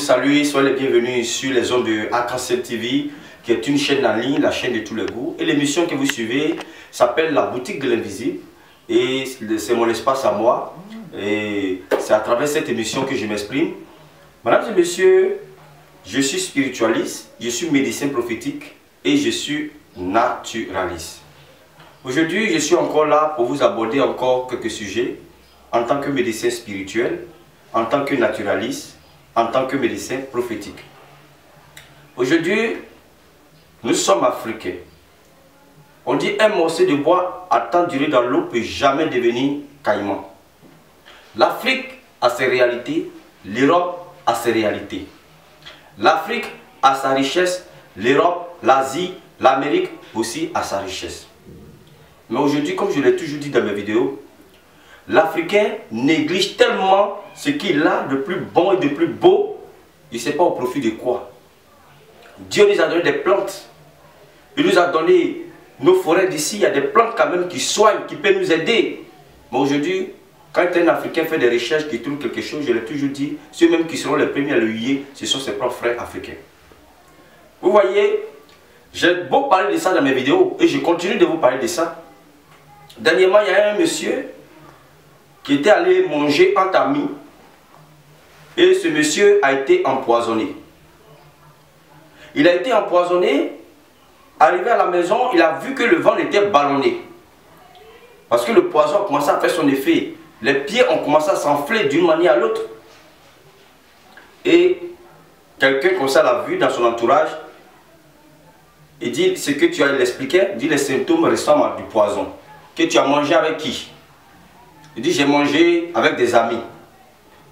salue, soyez les bienvenus sur les ondes de Arc-en-Ciel TV, qui est une chaîne en ligne, la chaîne de tous les goûts. Et l'émission que vous suivez s'appelle La Boutique de l'Invisible. Et c'est mon espace à moi. Et c'est à travers cette émission que je m'exprime. Mesdames et messieurs, je suis spiritualiste, je suis médecin prophétique et je suis naturaliste. Aujourd'hui, je suis encore là pour vous aborder encore quelques sujets en tant que médecin spirituel, en tant que naturaliste, en tant que médecin prophétique. Aujourd'hui, nous sommes africains. On dit un morceau de bois à temps duré dans l'eau peut jamais devenir caïman. L'Afrique a ses réalités, l'Europe a ses réalités. L'Afrique a sa richesse, l'Europe, l'Asie, l'Amérique aussi a sa richesse. Mais aujourd'hui, comme je l'ai toujours dit dans mes vidéos, l'Africain néglige tellement ce qu'il a de plus bon et de plus beau, il ne sait pas au profit de quoi. Dieu nous a donné des plantes, il nous a donné nos forêts d'ici, il y a des plantes quand même qui soignent, qui peuvent nous aider. Mais aujourd'hui, quand un Africain fait des recherches, qui trouve quelque chose, je l'ai toujours dit, ceux-mêmes qui seront les premiers à le huer, ce sont ses propres frères africains. Vous voyez, j'ai beau parler de ça dans mes vidéos et je continue de vous parler de ça. Dernièrement, il y a un monsieur qui était allé manger entre amis et ce monsieur a été empoisonné. Il a été empoisonné, arrivé à la maison, il a vu que le ventre était ballonné. Parce que le poison a commencé à faire son effet. Les pieds ont commencé à s'enfler d'une manière à l'autre. Et quelqu'un comme ça l'a vu dans son entourage. Il dit, ce que tu as expliqué, dit les symptômes ressemblent à du poison. Que tu as mangé avec qui? Il dit, j'ai mangé avec des amis.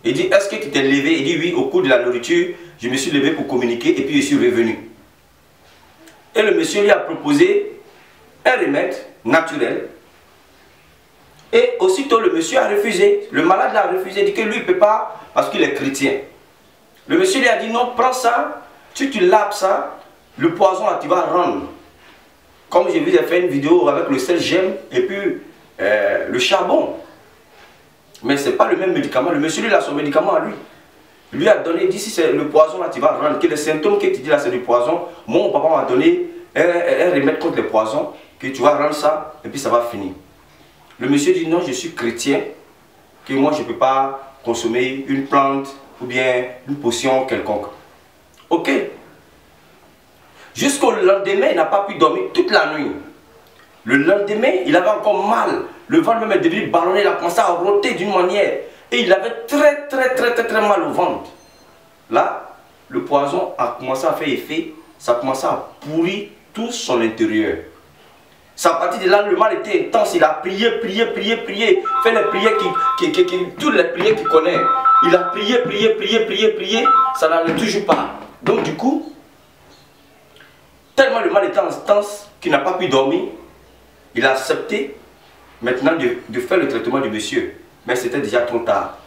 Il dit, est-ce que tu t'es levé? Il dit, oui, au cours de la nourriture, je me suis levé pour communiquer et puis je suis revenu. Et le monsieur lui a proposé un remède naturel. Et aussitôt, le monsieur a refusé. Le malade l'a refusé, il dit que lui, il ne peut pas parce qu'il est chrétien. Le monsieur lui a dit, non, prends ça, tu laves ça, le poison là, tu vas rendre. Comme je vous ai fait une vidéo avec le sel gemme et puis le charbon. Mais ce n'est pas le même médicament. Le monsieur, lui, il a son médicament à lui. Il lui a donné, il dit, si c'est le poison là, tu vas rendre. Que les symptômes que tu dis là, c'est du poison. Mon papa m'a donné un remède contre les poisons, que tu vas rendre ça et puis ça va finir. Le monsieur dit, non, je suis chrétien, que moi, je ne peux pas consommer une plante ou bien une potion quelconque. Ok. Jusqu'au lendemain, il n'a pas pu dormir toute la nuit. Le lendemain, il avait encore mal. Le ventre même est devenu ballonné, il a commencé à roter d'une manière. Et il avait très mal au ventre. Là, le poison a commencé à faire effet. Ça a commencé à pourrir tout son intérieur. C'est à partir de là, le mal était intense. Il a prié. Fait les prières toutes les prières qu'il connaît. Il a prié. Ça n'allait toujours pas. Donc du coup, tellement le mal était intense qu'il n'a pas pu dormir. Il a accepté maintenant de faire le traitement du monsieur. Mais c'était déjà trop tard.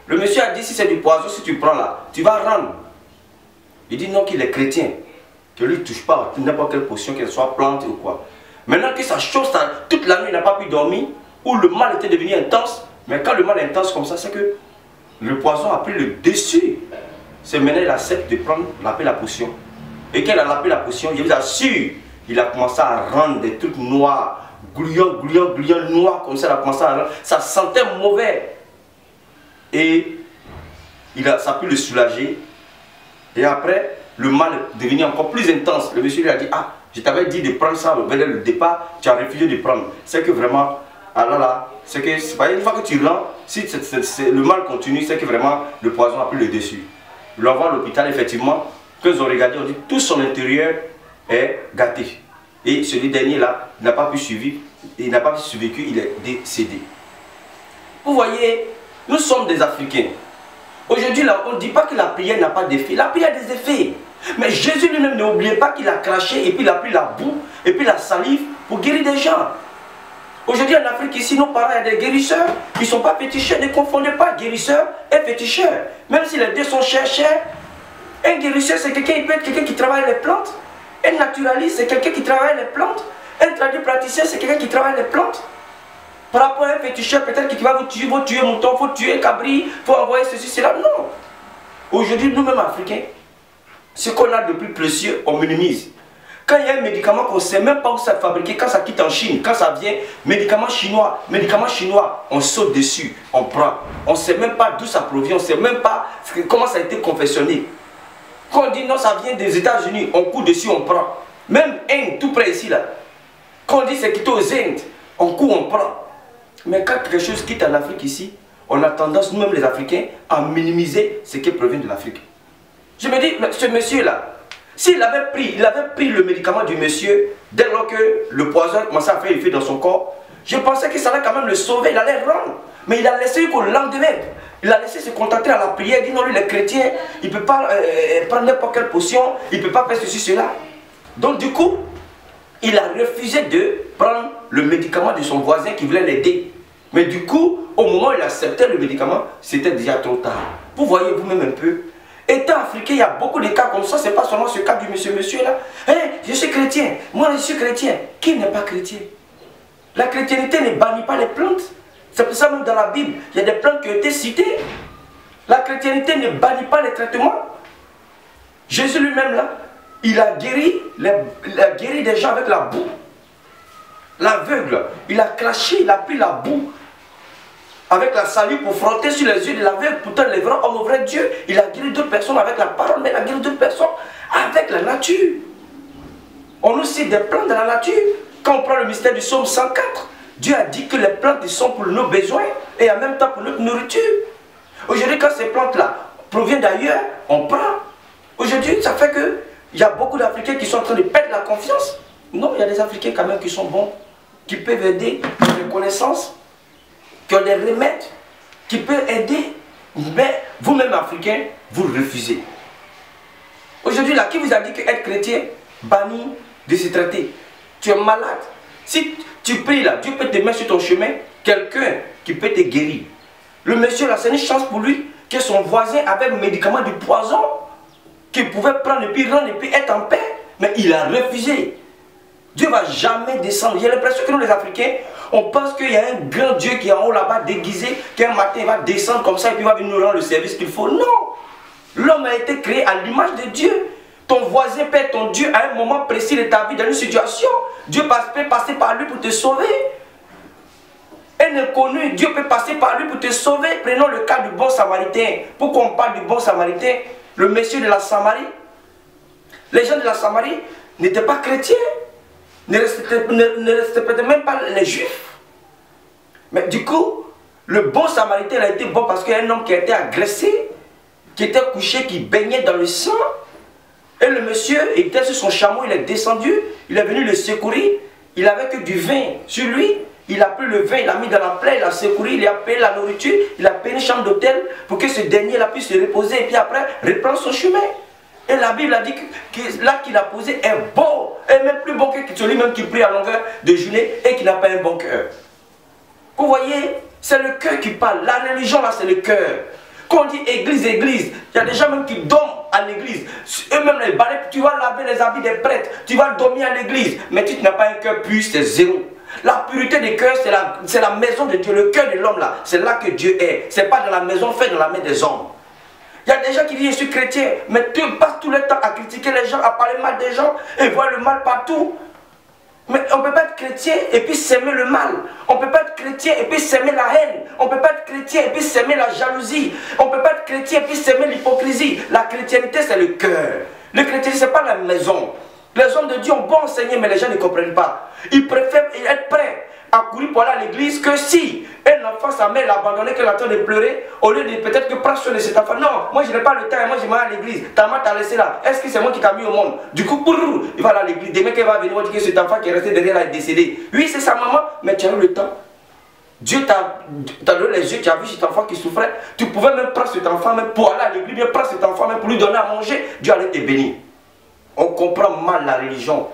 Le monsieur a dit, si c'est du poison, si tu prends là, tu vas rendre. Il dit non, qu'il est chrétien. Que lui ne touche pas n'importe quelle potion, qu'elle soit plante ou quoi. Maintenant que ça chauffe, toute la nuit il n'a pas pu dormir, où le mal était devenu intense. Mais quand le mal est intense comme ça, c'est que le poison a pris le dessus. C'est maintenant il accepte de prendre la potion. Et quand il a lapé la potion, je vous assure, il a commencé à rendre des trucs noirs, gluants, noirs comme ça, il a commencé à rendre. Ça sentait mauvais. Et ça a pu le soulager. Et après, le mal est devenu encore plus intense. Le monsieur lui a dit, ah, je t'avais dit de prendre ça vers le départ, tu as refusé de prendre. C'est que vraiment, alors là, c'est que une fois que tu rentres, si le mal continue, c'est que vraiment le poison a pris le dessus. Ils l'envoient à l'hôpital, effectivement, quand ils ont regardé, on dit tout son intérieur est gâté. Et celui dernier là, il n'a pas pu survivre, il n'a pas survécu, il est décédé. Vous voyez, nous sommes des Africains. Aujourd'hui, on ne dit pas que la prière n'a pas d'effet. La prière a des effets. Mais Jésus lui-même, n'oubliez pas qu'il a craché et puis il a pris la boue et puis la salive pour guérir des gens. Aujourd'hui en Afrique, ici, nos parents, il y a des guérisseurs qui ne sont pas féticheurs. Ne confondez pas guérisseur et féticheur. Même si les deux sont chers. Un guérisseur, c'est quelqu'un, il peut être quelqu'un qui travaille les plantes. Un naturaliste, c'est quelqu'un qui travaille les plantes. Un tradipraticien, c'est quelqu'un qui travaille les plantes. Par rapport à un féticheur, peut-être qu'il va vous tuer mouton, il faut tuer cabri, il faut envoyer ceci, cela. Non. Aujourd'hui, nous-mêmes Africains, ce qu'on a de plus précieux, on minimise. Quand il y a un médicament qu'on ne sait même pas où ça est fabriqué, quand ça quitte en Chine, quand ça vient, médicament chinois, on saute dessus, on prend. On ne sait même pas d'où ça provient, on ne sait même pas comment ça a été confectionné. Quand on dit non, ça vient des États-Unis, on court dessus, on prend. Même Inde, tout près ici, là. Quand on dit c'est quitté aux Indes, on court, on prend. Mais quand quelque chose quitte en Afrique ici, on a tendance, nous-mêmes les Africains, à minimiser ce qui provient de l'Afrique. Je me dis, ce monsieur-là, s'il avait pris le médicament du monsieur, dès lors que le poison commençait à faire effet dans son corps, je pensais que ça allait quand même le sauver, il allait rendre. Mais il a laissé qu'au lendemain, il a laissé se contenter à la prière, il dit non, lui, les chrétiens, il ne peut pas prendre n'importe quelle potion, il ne peut pas faire ceci, cela. Donc du coup, il a refusé de prendre le médicament de son voisin qui voulait l'aider. Mais du coup, au moment où il acceptait le médicament, c'était déjà trop tard. Vous voyez vous-même un peu. Étant africain, il y a beaucoup de cas comme ça, ce n'est pas seulement ce cas du monsieur là. Hey, je suis chrétien, moi je suis chrétien. Qui n'est pas chrétien? La chrétienté ne bannit pas les plantes. C'est pour ça même dans la Bible, il y a des plantes qui ont été citées. La chrétienté ne bannit pas les traitements. Jésus lui-même là, il a guéri des gens avec la boue. L'aveugle, il a craché, il a pris la boue avec la salive pour frotter sur les yeux de l'aveugle. Pourtant, le vrai homme, le vrai Dieu, il a guéri d'autres personnes avec la parole, mais il a guéri d'autres personnes avec la nature. On nous cite des plantes dans la nature. Quand on prend le mystère du psaume 104, Dieu a dit que les plantes sont pour nos besoins et en même temps pour notre nourriture. Aujourd'hui, quand ces plantes-là proviennent d'ailleurs, on prend. Aujourd'hui, ça fait que il y a beaucoup d'Africains qui sont en train de perdre la confiance. Non, il y a des Africains quand même qui sont bons, qui peuvent aider, qui ont des connaissances, qui ont des remèdes, qui peuvent aider. Mais vous-même Africains, vous refusez. Aujourd'hui, là, qui vous a dit qu'être chrétien, banni de se traiter? Tu es malade. Si tu pries là, Dieu peut te mettre sur ton chemin quelqu'un qui peut te guérir. Le monsieur là, c'est une chance pour lui que son voisin avait un médicament du poison qu'il pouvait prendre et puis rendre et puis être en paix. Mais il a refusé. Dieu ne va jamais descendre. J'ai l'impression que nous les Africains, on pense qu'il y a un grand Dieu qui est en haut là-bas déguisé, qu'un matin il va descendre comme ça et puis il va venir nous rendre le service qu'il faut. Non! L'homme a été créé à l'image de Dieu. Ton voisin peut être ton Dieu à un moment précis de ta vie, dans une situation. Dieu peut passer par lui pour te sauver. Un inconnu, Dieu peut passer par lui pour te sauver. Prenons le cas du bon samaritain. Pourquoi on parle du bon samaritain? Le monsieur de la Samarie. Les gens de la Samarie n'étaient pas chrétiens. Ne respectaient même pas les juifs. Mais du coup, le bon samaritain a été bon parce qu'il y a un homme qui a été agressé, qui était couché, qui baignait dans le sang. Et le monsieur était sur son chameau, il est descendu, il est venu le secourir. Il n'avait que du vin sur lui. Il a pris le vin, il l'a mis dans la plaie, il a secouru, il a payé la nourriture, il a payé une chambre d'hôtel pour que ce dernier puisse se reposer et puis après reprendre son chemin. Et la Bible a dit que là qu'il a posé est bon, et même plus bon que celui-même qui prie à longueur de journée et qui n'a pas un bon cœur. Vous voyez, c'est le cœur qui parle. La religion là, c'est le cœur. Quand on dit église, église, il y a des gens même qui dorment à l'église. Eux-mêmes les balais, tu vas laver les habits des prêtres, tu vas dormir à l'église, mais tu n'as pas un cœur pur, c'est zéro. La pureté des cœurs, c'est la maison de Dieu. Le cœur de l'homme là, c'est là que Dieu est. C'est pas dans la maison faite dans la main des hommes. Il y a des gens qui disent je suis chrétien, mais tu passes tout le temps à critiquer les gens, à parler mal des gens et voir le mal partout. Mais on ne peut pas être chrétien et puis s'aimer le mal. On ne peut pas être chrétien et puis s'aimer la haine. On ne peut pas être chrétien et puis s'aimer la jalousie. On ne peut pas être chrétien et puis s'aimer l'hypocrisie. La chrétienté, c'est le cœur. Le chrétien, ce n'est pas la maison. Les hommes de Dieu ont beau enseigner, mais les gens ne comprennent pas. Ils préfèrent être prêts à courir pour aller à l'église que si un enfant, sa mère l'a abandonné, qu'elle attend de pleurer, au lieu de peut-être que prendre soin de cet enfant. Non, moi je n'ai pas le temps, moi je vais à l'église. Ta mère t'a laissé là. Est-ce que c'est moi qui t'ai mis au monde? Du coup, il va à l'église. Demain qu'elle va venir, on dit que cet enfant qui est resté derrière là est décédé. Oui, c'est sa maman, mais tu as eu le temps. Dieu t'a donné les yeux, tu as vu cet enfant qui souffrait. Tu pouvais même prendre cet enfant même pour aller à l'église, bien prendre cet enfant même pour lui donner à manger. Dieu allait te bénir. On comprend mal la religion.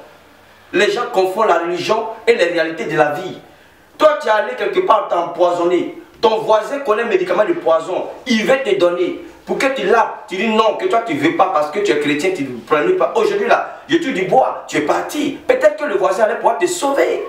Les gens confondent la religion et les réalités de la vie. Toi, tu es allé quelque part t'empoisonner. Ton voisin connaît un médicament de poison. Il va te donner. Pour que tu laves, tu dis non, que toi tu ne veux pas parce que tu es chrétien, tu ne prends pas. Aujourd'hui là, je te dis bois, tu es parti. Peut-être que le voisin allait pouvoir te sauver.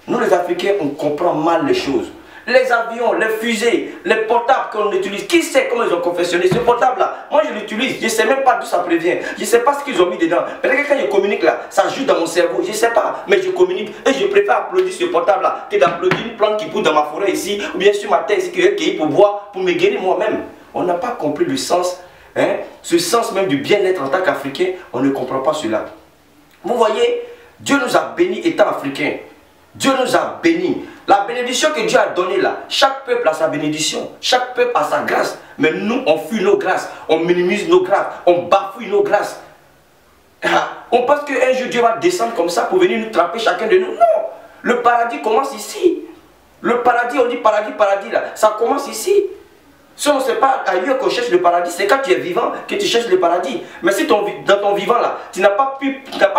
Nous les Africains, on comprend mal les choses. Les avions, les fusées, les portables qu'on utilise. Qui sait comment ils ont confectionné ce portable-là? Moi, je l'utilise. Je ne sais même pas d'où ça prévient. Je ne sais pas ce qu'ils ont mis dedans. Peut-être que quand je communique là, ça joue dans mon cerveau. Je ne sais pas. Mais je communique. Et je préfère applaudir ce portable-là que d'applaudir une plante qui pousse dans ma forêt ici. Ou bien sur ma terre ici qui est cueillie pour boire, pour me guérir moi-même. On n'a pas compris le sens. Hein, ce sens même du bien-être en tant qu'Africain. On ne comprend pas cela. Vous voyez, Dieu nous a bénis étant Africains. Dieu nous a bénis. La bénédiction que Dieu a donnée là, chaque peuple a sa bénédiction, chaque peuple a sa grâce. Mais nous, on fuit nos grâces, on minimise nos grâces, on bafouille nos grâces. On pense qu'un jour Dieu va descendre comme ça pour venir nous trapper chacun de nous. Non, le paradis commence ici. Le paradis, on dit paradis, paradis là, ça commence ici. Si on ne sait pas ailleurs qu'on cherche le paradis, c'est quand tu es vivant que tu cherches le paradis. Mais si dans ton vivant là, tu n'as pas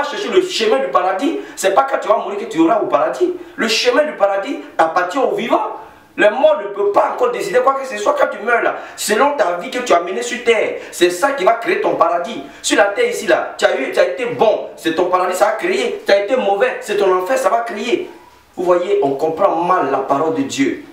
cherché le chemin du paradis, c'est pas quand tu vas mourir que tu auras au paradis. Le chemin du paradis appartient aux vivants. Le mort ne peut pas encore décider quoi que ce soit quand tu meurs là. Selon ta vie que tu as menée sur terre, c'est ça qui va créer ton paradis. Sur la terre ici là, tu as été bon, c'est ton paradis, ça va créer. Tu as été mauvais, c'est ton enfer, ça va créer. Vous voyez, on comprend mal la parole de Dieu.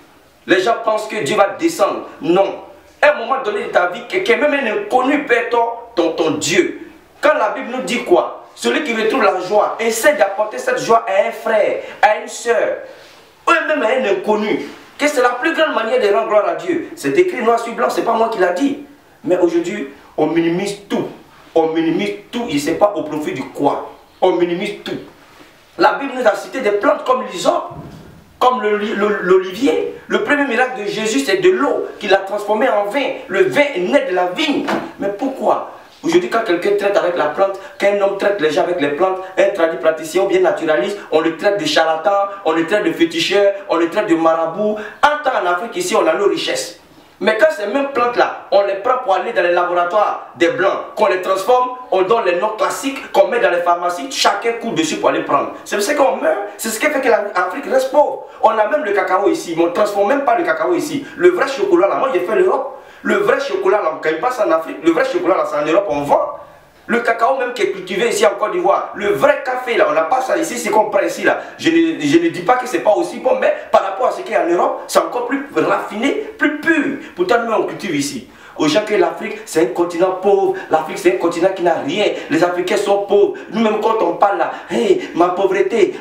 Les gens pensent que Dieu va descendre. Non. À un moment donné de ta vie, quelqu'un, même un inconnu, peut être ton Dieu. Quand la Bible nous dit quoi? Celui qui retrouve la joie, essaie d'apporter cette joie à un frère, à une soeur, ou même à un inconnu. Que c'est la plus grande manière de rendre gloire à Dieu. C'est écrit noir sur blanc, c'est pas moi qui l'a dit. Mais aujourd'hui, on minimise tout. On minimise tout, il ne sait pas au profit du quoi. On minimise tout. La Bible nous a cité des plantes comme l'hysope, comme l'olivier. Le premier miracle de Jésus, c'est de l'eau qu'il a transformé en vin. Le vin est né de la vigne. Mais pourquoi? Aujourd'hui, quand quelqu'un traite avec la plante, quand un homme traite les gens avec les plantes, un praticien ou bien naturaliste, on le traite de charlatan, on le traite de féticheur, on le traite de marabout. En temps en Afrique, ici, on a nos richesses. Mais quand ces mêmes plantes-là, on les prend pour aller dans les laboratoires des blancs, qu'on les transforme, on donne les noms classiques, qu'on met dans les pharmacies, chacun court dessus pour aller prendre. C'est ce qu'on meurt, c'est ce qui fait que l'Afrique reste pauvre. On a même le cacao ici, mais on ne transforme même pas le cacao ici. Le vrai chocolat là, moi j'ai fait l'Europe. Le vrai chocolat là, quand il passe en Afrique, le vrai chocolat là, c'est en Europe, on vend. Le cacao même qui est cultivé ici en Côte d'Ivoire, le vrai café là, on n'a pas ça ici, c'est qu'on prend ici là. Je ne dis pas que c'est pas aussi bon, mais par rapport à ce qu'il y a en Europe, c'est encore plus raffiné, plus pur. Pourtant nous on cultive ici. Aux gens que l'Afrique c'est un continent pauvre, l'Afrique c'est un continent qui n'a rien, les Africains sont pauvres. Nous-mêmes quand on parle là, hey, ma pauvreté,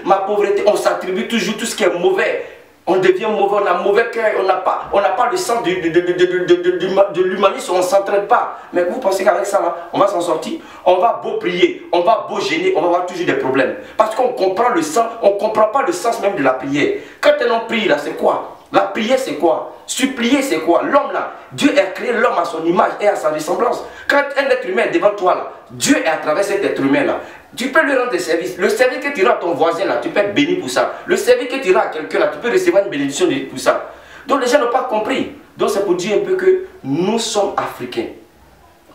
on s'attribue toujours tout ce qui est mauvais. On devient mauvais, on a mauvais cœur, on n'a pas le sens de l'humanisme, on ne s'entraide pas. Mais vous pensez qu'avec ça, là, on va s'en sortir? On va beau prier, on va beau gêner, on va avoir toujours des problèmes. Parce qu'on comprend le sens, on ne comprend pas le sens même de la prière. Quand un homme prie, là, c'est quoi? La prière, c'est quoi? Supplier, c'est quoi? L'homme, là, Dieu a créé l'homme à son image et à sa ressemblance. Quand un être humain est devant toi, là, Dieu est à travers cet être humain, là. Tu peux lui rendre des services. Le service que tu rends à ton voisin, là, tu peux être béni pour ça. Le service que tu rends à quelqu'un, là, tu peux recevoir une bénédiction pour ça. Donc les gens n'ont pas compris. Donc c'est pour dire un peu que nous sommes Africains.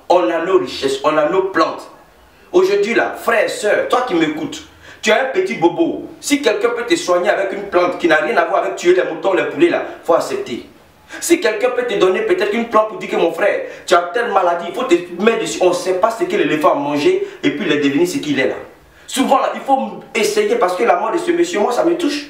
On a nos richesses, on a nos plantes. Aujourd'hui, là, frère, soeur, toi qui m'écoutes, tu as un petit bobo. Si quelqu'un peut te soigner avec une plante qui n'a rien à voir avec tuer les moutons, les poulets, là, il faut accepter. Si quelqu'un peut te donner peut-être une plante pour dire que mon frère, tu as telle maladie, il faut te mettre dessus. On ne sait pas ce que l'éléphant a mangé et puis il est devenu ce qu'il est là. Souvent, là, il faut essayer parce que la mort de ce monsieur, moi, ça me touche.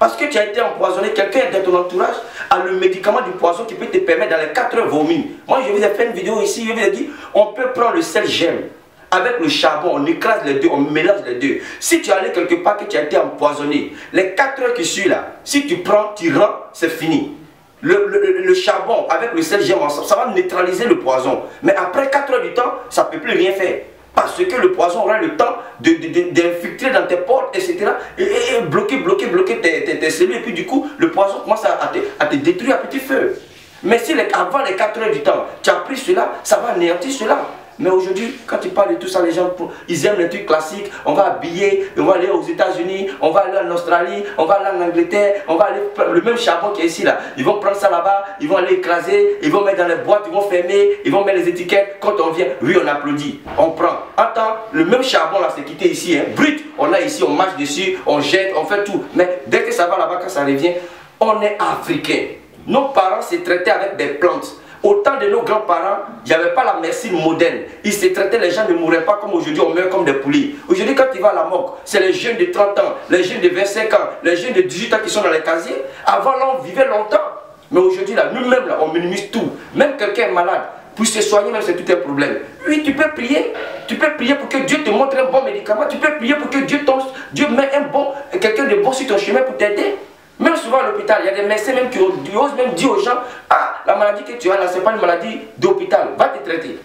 Parce que tu as été empoisonné, quelqu'un de ton entourage a le médicament du poison qui peut te permettre dans les 4 heures vomir. Moi, je vous ai fait une vidéo ici, je vous ai dit, on peut prendre le sel gemme. Avec le charbon, on écrase les deux, on mélange les deux. Si tu es allé quelque part que tu as été empoisonné, les 4 heures qui suivent là, si tu prends, tu rends, c'est fini. Le charbon avec le sel gemme ensemble, ça va neutraliser le poison. Mais après 4 heures du temps, ça ne peut plus rien faire. Parce que le poison aura le temps d'infiltrer dans tes portes, etc. Et bloquer tes cellules. Et puis du coup, le poison commence à te détruire à petit feu. Mais si avant les 4 heures du temps, tu as pris cela, ça va anéantir cela. Mais aujourd'hui, quand tu parles de tout ça, les gens, ils aiment les trucs classiques. On va habiller, on va aller aux États-Unis, on va aller en Australie, on va aller en Angleterre, on va aller le même charbon qui est ici là. Ils vont prendre ça là-bas, ils vont aller écraser, ils vont mettre dans les boîtes, ils vont fermer, ils vont mettre les étiquettes. Quand on vient, oui, on applaudit, on prend. Attends, le même charbon là, c'est quitté ici, hein, brut. On a ici, on marche dessus, on jette, on fait tout. Mais dès que ça va là-bas, quand ça revient, on est africain. Nos parents se traitaient avec des plantes. Au temps de nos grands-parents, il n'y avait pas la médecine moderne. Ils se traitaient, les gens ne mouraient pas comme aujourd'hui, on meurt comme des poulets. Aujourd'hui, quand tu vas à la morgue, c'est les jeunes de 30 ans, les jeunes de 25 ans, les jeunes de 18 ans qui sont dans les casiers. Avant, là, on vivait longtemps. Mais aujourd'hui, là, nous-mêmes, là, on minimise tout. Même quelqu'un est malade, pour se soigner, même c'est tout un problème. Oui, tu peux prier. Tu peux prier pour que Dieu te montre un bon médicament. Tu peux prier pour que Dieu mette quelqu'un de bon sur ton chemin pour t'aider. Même souvent à l'hôpital, il y a des médecins même qui osent même dire aux gens, ah, la maladie que tu as là, ce n'est pas une maladie d'hôpital, va te traiter.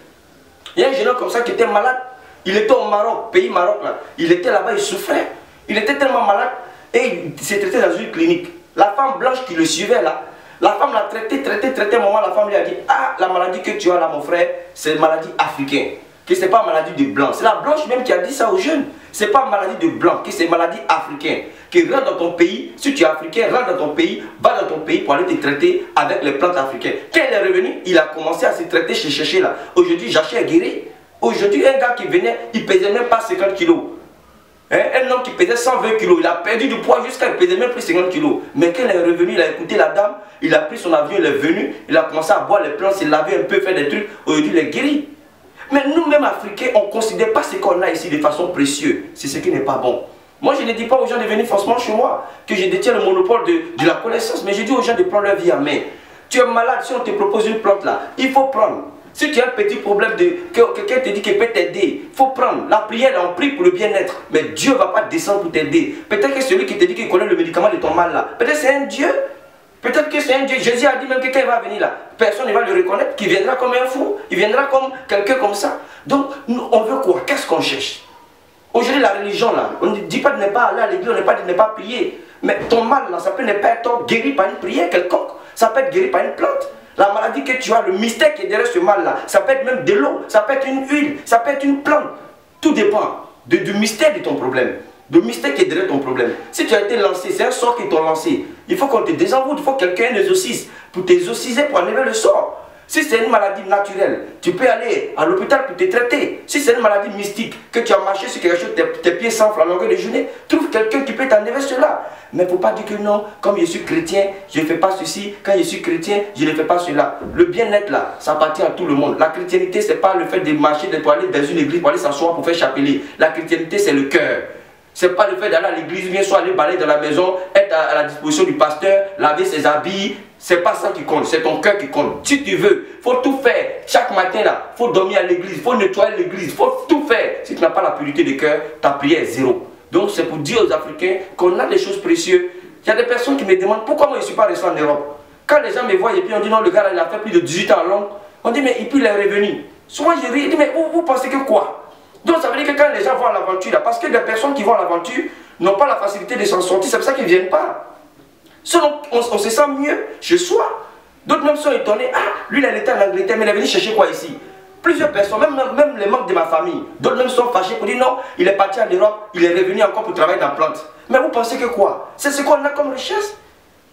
Il y a un jeune homme comme ça qui était malade. Il était au Maroc, pays Maroc là. Il était là-bas, il souffrait. Il était tellement malade et il s'est traité dans une clinique. La femme blanche qui le suivait là, la femme l'a traité. Un moment, la femme lui a dit, ah, la maladie que tu as là, mon frère, c'est une maladie africaine. Que ce n'est pas une maladie de blanc. C'est la blanche même qui a dit ça aux jeunes. Ce n'est pas une maladie de blanc, que c'est une maladie africaine. Que rentre dans ton pays, si tu es africain, rentre dans ton pays, va dans ton pays pour aller te traiter avec les plantes africaines. Quand il est revenu, il a commencé à se traiter chez Chercher là. Aujourd'hui, Jaché est guéri. Aujourd'hui, un gars qui venait, il pesait même pas 50 kilos. Un homme qui pesait 120 kilos, il a perdu du poids jusqu'à il pesait même plus 50 kilos. Mais quand il est revenu, il a écouté la dame, il a pris son avion, il est venu, il a commencé à boire les plantes, s'est lavé un peu, faire des trucs. Aujourd'hui, il est guéri. Mais nous-mêmes Africains, on ne considère pas ce qu'on a ici de façon précieuse. C'est ce qui n'est pas bon. Moi, je ne dis pas aux gens de venir forcément chez moi, que je détiens le monopole de la connaissance, mais je dis aux gens de prendre leur vie en main. Tu es malade, si on te propose une plante là, il faut prendre. Si tu as un petit problème, que quelqu'un te dit qu'il peut t'aider, il faut prendre. La prière, on prie pour le bien-être, mais Dieu ne va pas descendre pour t'aider. Peut-être que celui qui te dit qu'il connaît le médicament de ton mal là, peut-être c'est un Dieu. Peut-être que c'est un Dieu. Jésus a dit même que quand il va venir là, personne ne va le reconnaître, qu'il viendra comme un fou, il viendra comme quelqu'un comme ça. Donc, nous, on veut quoi? Qu'est-ce qu'on cherche? Aujourd'hui, la religion là, on ne dit pas de ne pas aller à l'église, on ne dit pas de ne pas prier. Mais ton mal là, ça peut ne pas être guéri par une prière quelconque, ça peut être guéri par une plante. La maladie que tu as, le mystère qui est derrière ce mal là, ça peut être même de l'eau, ça peut être une huile, ça peut être une plante. Tout dépend du mystère de ton problème. Le mystère qui est derrière ton problème. Si tu as été lancé, c'est un sort qui t'a lancé. Il faut qu'on te désenvoûte, il faut que quelqu'un exorcise pour t'exorciser, pour enlever le sort. Si c'est une maladie naturelle, tu peux aller à l'hôpital pour te traiter. Si c'est une maladie mystique, que tu as marché sur quelque chose, tes pieds s'enflent à longueur de journée, trouve quelqu'un qui peut t'enlever cela. Mais il ne faut pas dire que non, comme je suis chrétien, je ne fais pas ceci, quand je suis chrétien, je ne fais pas cela. Le bien-être là, ça appartient à tout le monde. La chrétienté, ce n'est pas le fait de marcher, de aller dans une église pour aller s'asseoir pour faire chapeler. La chrétienté, c'est le cœur. Ce n'est pas le fait d'aller à l'église, bien soit aller balayer dans la maison, être à la disposition du pasteur, laver ses habits. Ce n'est pas ça qui compte, c'est ton cœur qui compte. Si tu veux, il faut tout faire. Chaque matin, là, il faut dormir à l'église, il faut nettoyer l'église, il faut tout faire. Si tu n'as pas la pureté de cœur, ta prière est zéro. Donc c'est pour dire aux Africains qu'on a des choses précieuses. Il y a des personnes qui me demandent pourquoi moi je ne suis pas resté en Europe. Quand les gens me voient et puis on dit non, le gars là, il a fait plus de 18 ans en Londres. On dit mais et puis il est revenu. Souvent je ris, je dis mais vous pensez que quoi? Donc ça veut dire que quand les gens vont à l'aventure, parce que des personnes qui vont à l'aventure n'ont pas la facilité de s'en sortir, c'est pour ça qu'ils ne viennent pas. Sinon, on se sent mieux chez soi. D'autres même sont étonnés, ah, lui il était en Angleterre, mais il est venu chercher quoi ici? Plusieurs personnes, même les membres de ma famille, d'autres même sont fâchés pour dire non, il est parti en Europe, il est revenu encore pour travailler dans la plante. Mais vous pensez que quoi? C'est ce qu'on a comme richesse.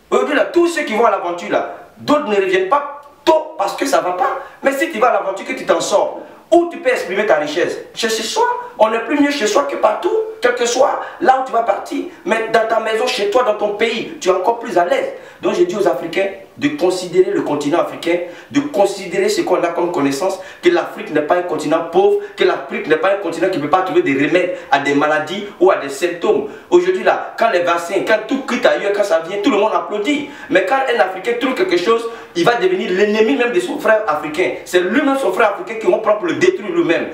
Aujourd'hui là, tous ceux qui vont à l'aventure là, d'autres ne reviennent pas tôt parce que ça ne va pas. Mais si tu vas à l'aventure, que tu t'en sors, où tu peux exprimer ta richesse? Chez soi, on n'est plus mieux chez soi que partout, quel que soit là où tu vas partir. Mais dans ta maison, chez toi, dans ton pays, tu es encore plus à l'aise. Donc je dis aux Africains de considérer le continent africain, de considérer ce qu'on a comme connaissance, que l'Afrique n'est pas un continent pauvre, que l'Afrique n'est pas un continent qui ne peut pas trouver des remèdes à des maladies ou à des symptômes. Aujourd'hui là, quand les vaccins, quand tout quitte ailleurs, quand ça vient, tout le monde applaudit. Mais quand un Africain trouve quelque chose, il va devenir l'ennemi même de son frère africain. C'est lui-même son frère africain qui va prendre pour le détruire lui-même.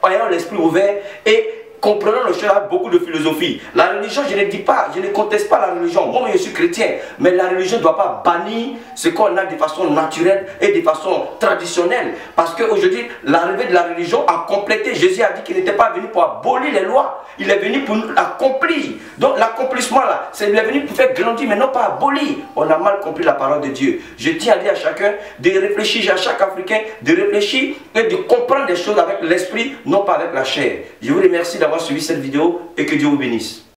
Ayons l'esprit ouvert et comprenons le chemin avec beaucoup de philosophie. La religion, je ne dis pas, je ne conteste pas la religion. Moi, je suis chrétien. Mais la religion ne doit pas bannir ce qu'on a de façon naturelle et de façon traditionnelle. Parce qu'aujourd'hui, l'arrivée de la religion a complété. Jésus a dit qu'il n'était pas venu pour abolir les lois. Il est venu pour accomplir. Donc l'accomplissement là, c'est il est venu pour faire grandir, mais non pas abolir. On a mal compris la parole de Dieu. Je tiens à dire à chacun de réfléchir, à chaque Africain, de réfléchir et de comprendre des choses avec l'esprit, non pas avec la chair. Je vous remercie d'avoir suivi cette vidéo et que Dieu vous bénisse.